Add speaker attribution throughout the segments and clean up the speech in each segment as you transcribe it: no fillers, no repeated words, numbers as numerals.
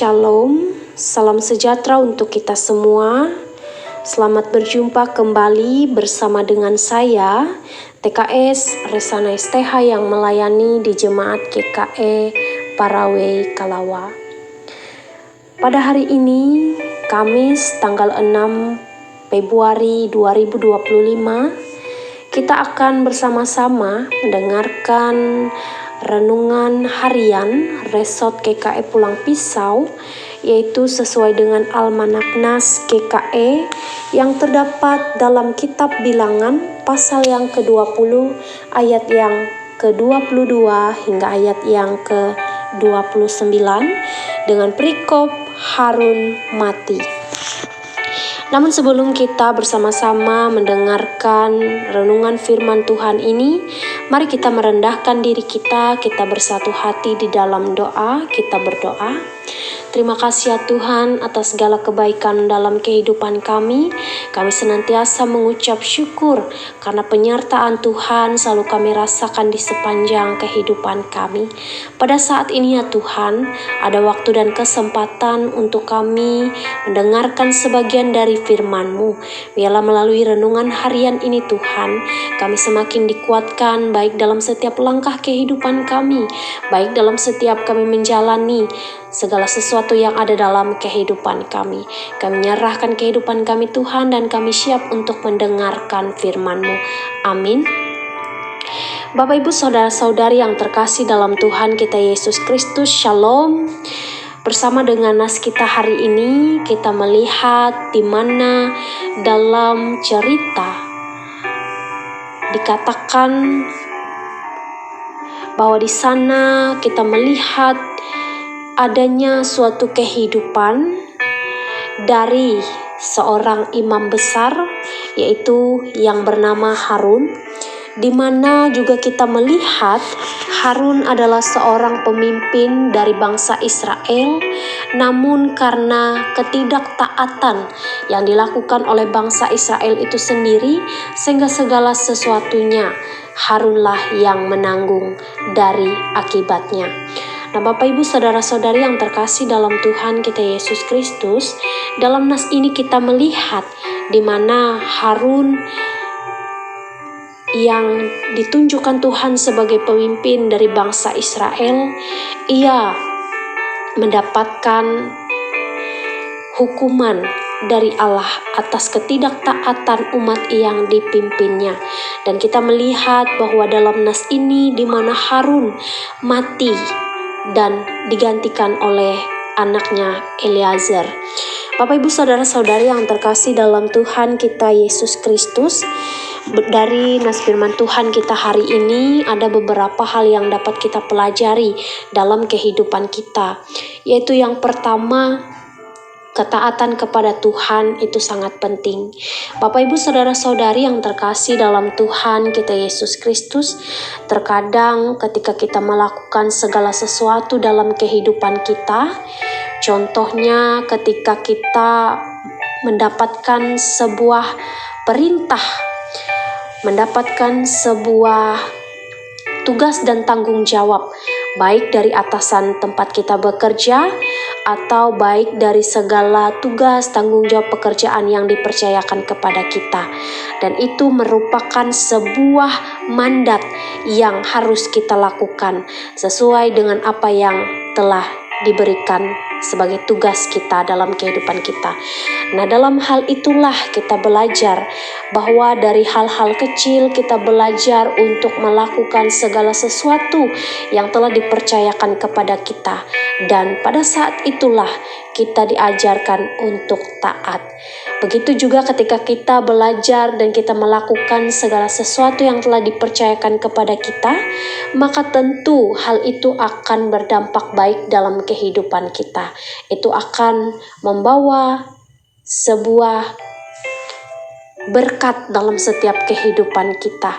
Speaker 1: Shalom, salam sejahtera untuk kita semua. Selamat berjumpa kembali bersama dengan saya, TKS Resana STH yang melayani di Jemaat GKE Parawe Kalawa. Pada hari ini, Kamis tanggal 6 Februari 2025, kita akan bersama-sama mendengarkan renungan harian Resort GKE Pulang Pisau, yaitu sesuai dengan Almanak Nas GKE yang terdapat dalam kitab Bilangan pasal yang ke-20 ayat yang ke-22 hingga ayat yang ke-29 dengan perikop Harun mati. Namun sebelum kita bersama-sama mendengarkan renungan firman Tuhan ini, mari kita merendahkan diri kita bersatu hati di dalam doa, kita berdoa. Terima kasih ya Tuhan atas segala kebaikan dalam kehidupan kami. Kami senantiasa mengucap syukur karena penyertaan Tuhan selalu kami rasakan di sepanjang kehidupan kami. Pada saat ini ya Tuhan, ada waktu dan kesempatan untuk kami mendengarkan sebagian dari firman-Mu. Biarlah melalui renungan harian ini Tuhan, kami semakin dikuatkan baik dalam setiap langkah kehidupan kami, baik dalam setiap kami menjalani segala sesuatu yang ada dalam kehidupan kami. Kami menyerahkan kehidupan kami Tuhan dan kami siap untuk mendengarkan firman-Mu. Amin. Bapak Ibu Saudara-saudari yang terkasih dalam Tuhan kita Yesus Kristus, Shalom. Bersama dengan nas kita hari ini, kita melihat di mana dalam cerita dikatakan bahwa di sana kita melihat adanya suatu kehidupan dari seorang imam besar, yaitu yang bernama Harun, di mana juga kita melihat Harun adalah seorang pemimpin dari bangsa Israel, namun karena ketidaktaatan yang dilakukan oleh bangsa Israel itu sendiri, sehingga segala sesuatunya Harunlah yang menanggung dari akibatnya. Nah, Bapak Ibu Saudara-saudari yang terkasih dalam Tuhan kita Yesus Kristus, dalam nas ini kita melihat di mana Harun yang ditunjukkan Tuhan sebagai pemimpin dari bangsa Israel, ia mendapatkan hukuman dari Allah atas ketidaktaatan umat yang dipimpinnya. Dan kita melihat bahwa dalam nas ini di mana Harun mati dan digantikan oleh anaknya Eleazar. Bapak Ibu Saudara-saudari yang terkasih dalam Tuhan kita Yesus Kristus, dari nas firman Tuhan kita hari ini ada beberapa hal yang dapat kita pelajari dalam kehidupan kita, yaitu yang pertama, ketaatan kepada Tuhan itu sangat penting. Bapak Ibu Saudara-saudari yang terkasih dalam Tuhan kita Yesus Kristus, terkadang ketika kita melakukan segala sesuatu dalam kehidupan kita, contohnya ketika kita mendapatkan sebuah perintah, mendapatkan sebuah tugas dan tanggung jawab, baik dari atasan tempat kita bekerja, atau baik dari segala tugas tanggung jawab pekerjaan yang dipercayakan kepada kita. Dan itu merupakan sebuah mandat yang harus kita lakukan sesuai dengan apa yang telah diberikan sebagai tugas kita dalam kehidupan kita. Nah, dalam hal itulah kita belajar bahwa dari hal-hal kecil kita belajar untuk melakukan segala sesuatu yang telah dipercayakan kepada kita. Dan pada saat itulah kita diajarkan untuk taat. Begitu juga ketika kita belajar dan kita melakukan segala sesuatu yang telah dipercayakan kepada kita, maka tentu hal itu akan berdampak baik dalam kehidupan kita. Itu akan membawa sebuah berkat dalam setiap kehidupan kita.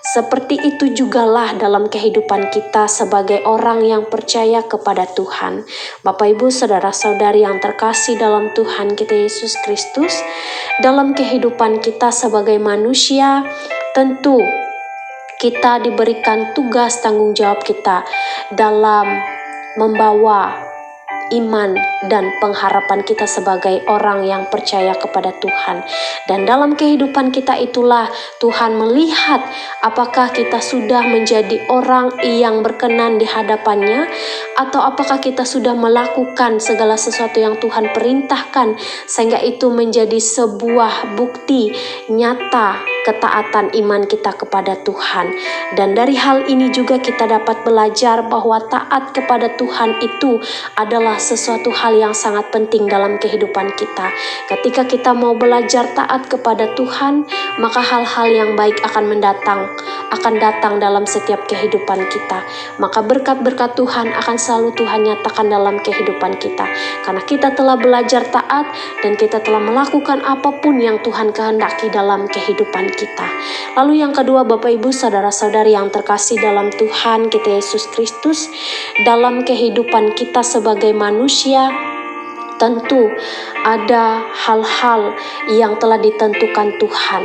Speaker 1: Seperti itu jugalah dalam kehidupan kita sebagai orang yang percaya kepada Tuhan. Bapak Ibu Saudara-saudari yang terkasih dalam Tuhan kita Yesus Kristus, dalam kehidupan kita sebagai manusia, tentu kita diberikan tugas tanggung jawab kita dalam membawa iman dan pengharapan kita sebagai orang yang percaya kepada Tuhan. Dan dalam kehidupan kita itulah Tuhan melihat apakah kita sudah menjadi orang yang berkenan di hadapannya, atau apakah kita sudah melakukan segala sesuatu yang Tuhan perintahkan, sehingga itu menjadi sebuah bukti nyata ketaatan iman kita kepada Tuhan. Dan dari hal ini juga kita dapat belajar bahwa taat kepada Tuhan itu adalah sesuatu hal yang sangat penting dalam kehidupan kita. Ketika kita mau belajar taat kepada Tuhan, maka hal-hal yang baik akan datang dalam setiap kehidupan kita. Maka berkat-berkat Tuhan akan selalu Tuhan nyatakan dalam kehidupan kita, karena kita telah belajar taat dan kita telah melakukan apapun yang Tuhan kehendaki dalam kehidupan kita. Lalu yang kedua, Bapak Ibu saudara-saudari yang terkasih dalam Tuhan kita Yesus Kristus, dalam kehidupan kita sebagai manusia, tentu ada hal-hal yang telah ditentukan Tuhan.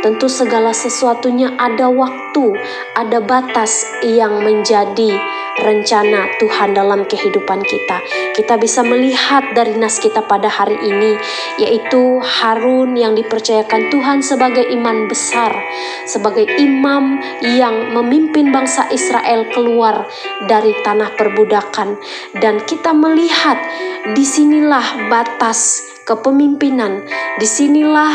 Speaker 1: Tentu segala sesuatunya ada waktu, ada batas yang menjadi rencana Tuhan dalam kehidupan kita. Kita bisa melihat dari nas kita pada hari ini, yaitu Harun yang dipercayakan Tuhan sebagai imam besar, sebagai imam yang memimpin bangsa Israel keluar dari tanah perbudakan. Dan kita melihat disinilah batas kepemimpinan, disinilah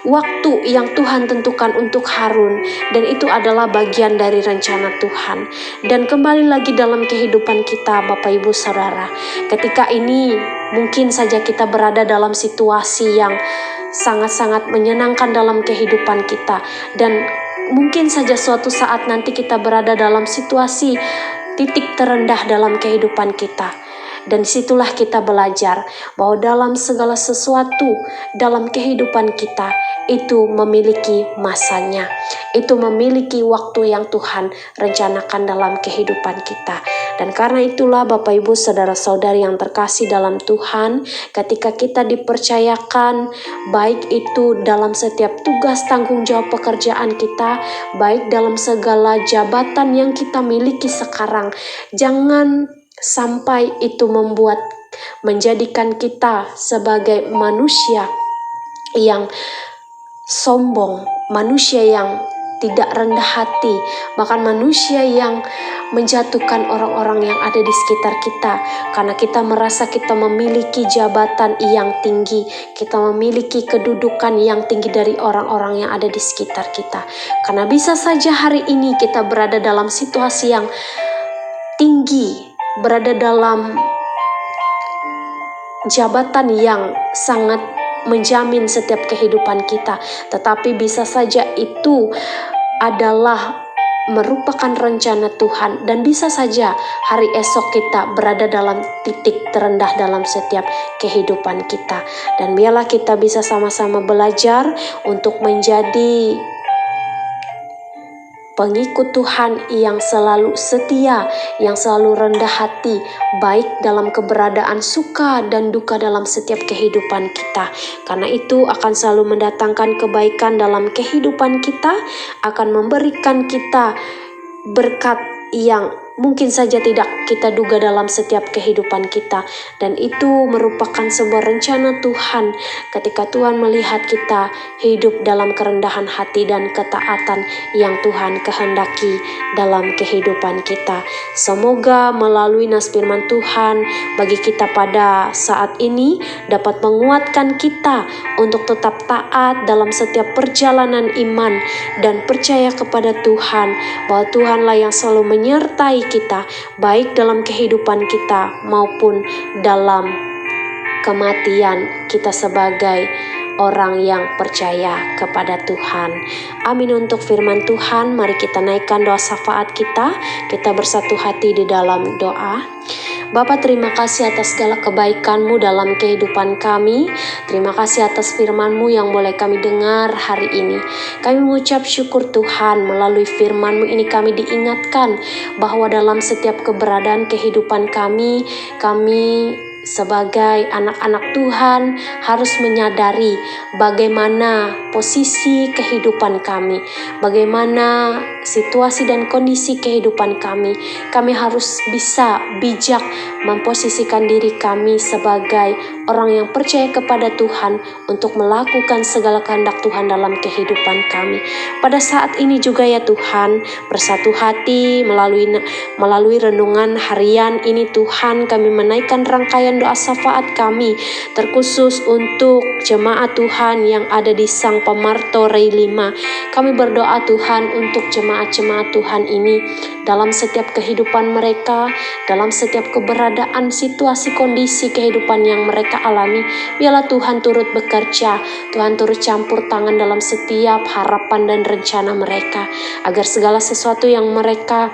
Speaker 1: waktu yang Tuhan tentukan untuk Harun, dan itu adalah bagian dari rencana Tuhan. Dan kembali lagi dalam kehidupan kita, Bapak Ibu Saudara, ketika ini mungkin saja kita berada dalam situasi yang sangat-sangat menyenangkan dalam kehidupan kita, dan mungkin saja suatu saat nanti kita berada dalam situasi titik terendah dalam kehidupan kita. Dan disitulah kita belajar bahwa dalam segala sesuatu dalam kehidupan kita itu memiliki masanya, itu memiliki waktu yang Tuhan rencanakan dalam kehidupan kita. Dan karena itulah Bapak Ibu saudara-saudari yang terkasih dalam Tuhan, ketika kita dipercayakan baik itu dalam setiap tugas tanggung jawab pekerjaan kita, baik dalam segala jabatan yang kita miliki sekarang, jangan sampai itu menjadikan kita sebagai manusia yang sombong, manusia yang tidak rendah hati, bahkan manusia yang menjatuhkan orang-orang yang ada di sekitar kita, karena kita merasa kita memiliki jabatan yang tinggi, kita memiliki kedudukan yang tinggi dari orang-orang yang ada di sekitar kita. Karena bisa saja hari ini kita berada dalam situasi yang tinggi, berada dalam jabatan yang sangat menjamin setiap kehidupan kita, tetapi bisa saja itu adalah merupakan rencana Tuhan, dan bisa saja hari esok kita berada dalam titik terendah dalam setiap kehidupan kita. Dan biarlah kita bisa sama-sama belajar untuk menjadi pengikut Tuhan yang selalu setia, yang selalu rendah hati, baik dalam keberadaan suka dan duka dalam setiap kehidupan kita. Karena itu akan selalu mendatangkan kebaikan dalam kehidupan kita, akan memberikan kita berkat yang mungkin saja tidak kita duga dalam setiap kehidupan kita. Dan itu merupakan sebuah rencana Tuhan ketika Tuhan melihat kita hidup dalam kerendahan hati dan ketaatan yang Tuhan kehendaki dalam kehidupan kita. Semoga melalui nas firman Tuhan bagi kita pada saat ini dapat menguatkan kita untuk tetap taat dalam setiap perjalanan iman dan percaya kepada Tuhan, bahwa Tuhanlah yang selalu menyertai kita, baik dalam kehidupan kita maupun dalam kematian kita sebagai orang yang percaya kepada Tuhan. Amin. Untuk firman Tuhan, mari kita naikkan doa syafaat kita bersatu hati di dalam doa. Bapa, terima kasih atas segala kebaikan-Mu dalam kehidupan kami. Terima kasih atas firman-Mu yang boleh kami dengar hari ini. Kami mengucap syukur Tuhan, melalui firman-Mu ini kami diingatkan bahwa dalam setiap keberadaan kehidupan kami sebagai anak-anak Tuhan harus menyadari bagaimana posisi kehidupan kami, bagaimana situasi dan kondisi kehidupan kami. Kami harus bisa bijak memposisikan diri kami sebagai orang yang percaya kepada Tuhan untuk melakukan segala kehendak Tuhan dalam kehidupan kami. Pada saat ini juga ya Tuhan, bersatu hati melalui renungan harian ini Tuhan, kami menaikkan rangkaian doa syafaat kami terkhusus untuk jemaat Tuhan yang ada di Sang Pemarto Rei 5. Kami berdoa Tuhan untuk jemaat-jemaat Tuhan ini dalam setiap kehidupan mereka, dalam setiap keberadaan situasi kondisi kehidupan yang mereka alami. Biarlah Tuhan turut bekerja, Tuhan turut campur tangan dalam setiap harapan dan rencana mereka, agar segala sesuatu yang mereka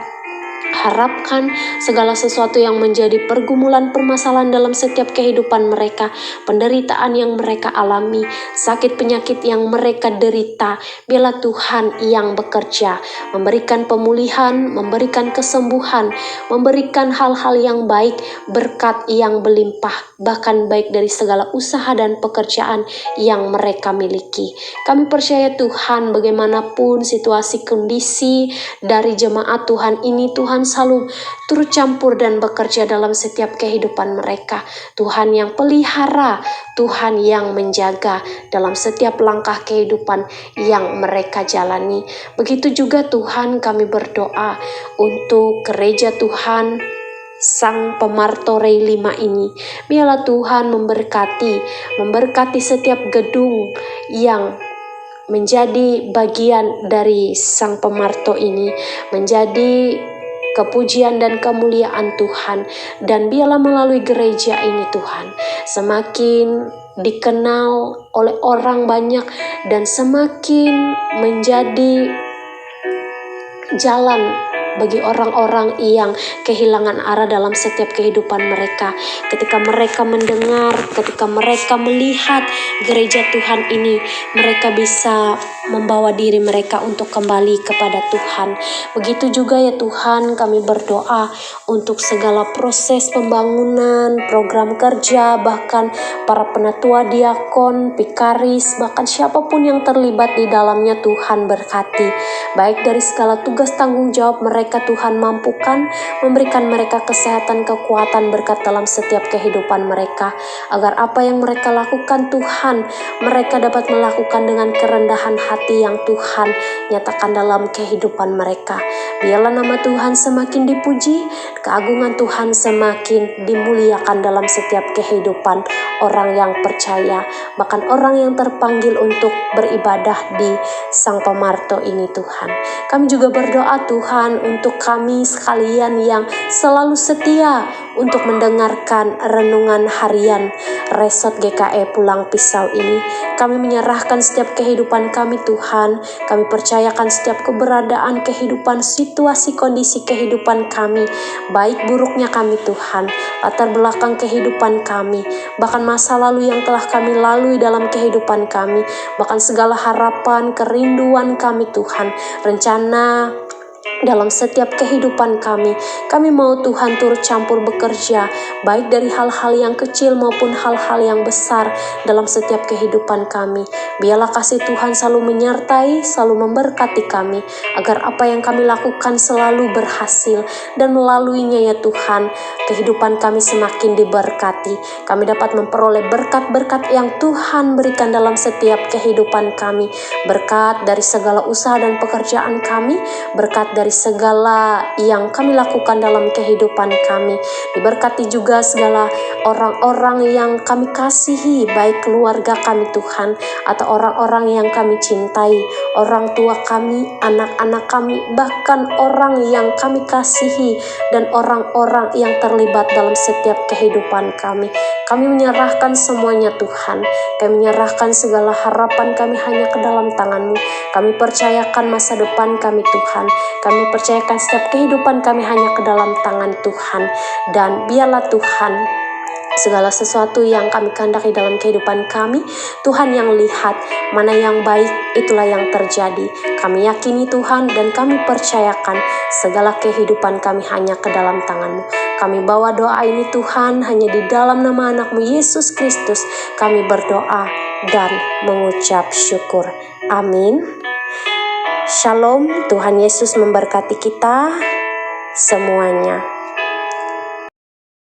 Speaker 1: harapkan, segala sesuatu yang menjadi pergumulan permasalahan dalam setiap kehidupan mereka, penderitaan yang mereka alami, sakit penyakit yang mereka derita, biarlah Tuhan yang bekerja, memberikan pemulihan, memberikan kesembuhan, memberikan hal-hal yang baik, berkat yang berlimpah, bahkan baik dari segala usaha dan pekerjaan yang mereka miliki. Kami percaya Tuhan, bagaimanapun situasi kondisi dari jemaat Tuhan ini, Tuhan selalu turut campur dan bekerja dalam setiap kehidupan mereka. Tuhan yang pelihara, Tuhan yang menjaga dalam setiap langkah kehidupan yang mereka jalani. Begitu juga Tuhan, kami berdoa untuk gereja Tuhan Sang Pemarto Rei 5 ini. Biarlah Tuhan memberkati setiap gedung yang menjadi bagian dari Sang Pemarto ini, menjadi kepujian dan kemuliaan Tuhan. Dan biarlah melalui gereja ini Tuhan semakin dikenal oleh orang banyak dan semakin menjadi jalan bagi orang-orang yang kehilangan arah dalam setiap kehidupan mereka. Ketika mereka mendengar, ketika mereka melihat gereja Tuhan ini, mereka bisa membawa diri mereka untuk kembali kepada Tuhan. Begitu juga ya Tuhan, kami berdoa untuk segala proses pembangunan, program kerja, bahkan para penatua diakon, pikaris, bahkan siapapun yang terlibat di dalamnya Tuhan berkati. Baik dari segala tugas tanggung jawab mereka Tuhan mampukan, memberikan mereka kesehatan, kekuatan, berkat dalam setiap kehidupan mereka, agar apa yang mereka lakukan Tuhan, mereka dapat melakukan dengan kerendahan hati yang Tuhan nyatakan dalam kehidupan mereka. Biarlah nama Tuhan semakin dipuji, keagungan Tuhan semakin dimuliakan dalam setiap kehidupan orang yang percaya, bahkan orang yang terpanggil untuk beribadah di Sang Pemarto ini Tuhan. Kami juga berdoa Tuhan untuk kami sekalian yang selalu setia untuk mendengarkan renungan harian Resort GKE Pulang Pisau ini. Kami menyerahkan setiap kehidupan kami Tuhan. Kami percayakan setiap keberadaan kehidupan, situasi kondisi kehidupan kami, baik buruknya kami Tuhan, latar belakang kehidupan kami, bahkan masa lalu yang telah kami lalui dalam kehidupan kami, bahkan segala harapan, kerinduan kami Tuhan, rencana dalam setiap kehidupan kami. Kami mau Tuhan turut campur bekerja, baik dari hal-hal yang kecil maupun hal-hal yang besar dalam setiap kehidupan kami. Biarlah kasih Tuhan selalu menyertai, selalu memberkati kami, agar apa yang kami lakukan selalu berhasil, dan melaluinya ya Tuhan, kehidupan kami semakin diberkati. Kami dapat memperoleh berkat-berkat yang Tuhan berikan dalam setiap kehidupan kami, berkat dari segala usaha dan pekerjaan kami, berkat dari segala yang kami lakukan dalam kehidupan kami. Diberkati juga segala orang-orang yang kami kasihi, baik keluarga kami Tuhan, atau orang-orang yang kami cintai, orang tua kami, anak-anak kami, bahkan orang yang kami kasihi, dan orang-orang yang terlibat dalam setiap kehidupan kami. Kami menyerahkan semuanya Tuhan. Kami menyerahkan segala harapan kami hanya ke dalam tangan-Mu. Kami percayakan masa depan kami Tuhan. Kami percayakan setiap kehidupan kami hanya ke dalam tangan Tuhan. Dan biarlah Tuhan Segala sesuatu yang kami kehendaki dalam kehidupan kami, Tuhan yang lihat mana yang baik, itulah yang terjadi. Kami yakini Tuhan dan kami percayakan segala kehidupan kami hanya ke dalam tangan-Mu. Kami bawa doa ini Tuhan hanya di dalam nama anak-Mu Yesus Kristus. Kami berdoa dan mengucap syukur. Amin. Shalom, Tuhan Yesus memberkati kita semuanya.